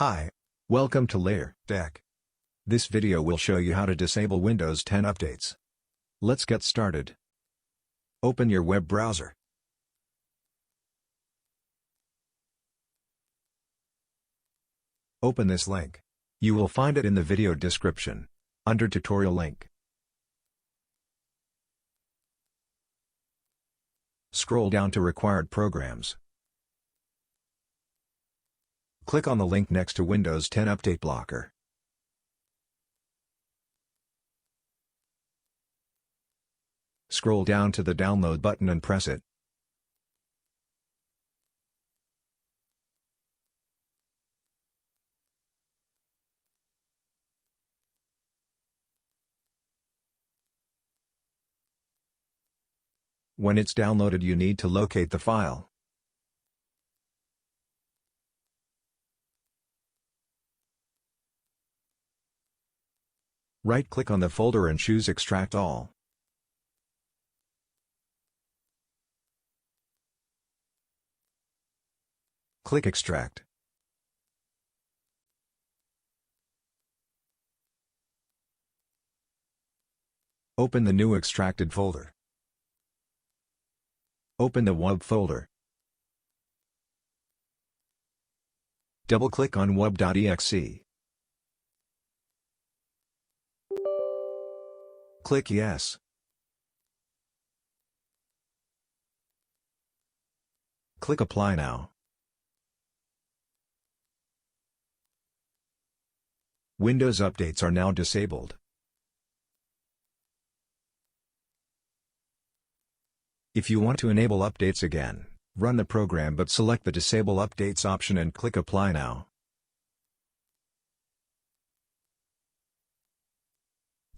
Hi. Welcome to Layer Tech. This video will show you how to disable Windows 10 updates. Let's get started. Open your web browser. Open this link. You will find it in the video description, under tutorial link. Scroll down to required programs. Click on the link next to Windows 10 Update Blocker. Scroll down to the download button and press it. When it's downloaded, you need to locate the file. Right-click on the folder and choose Extract All. Click Extract. Open the new extracted folder. Open the WUB folder. Double-click on wub.exe. Click Yes. Click Apply now. Windows updates are now disabled. If you want to enable updates again, run the program but select the Disable Updates option and click Apply now.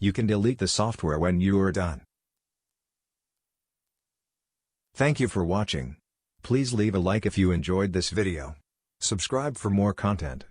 You can delete the software when you are done. Thank you for watching. Please leave a like if you enjoyed this video. Subscribe for more content.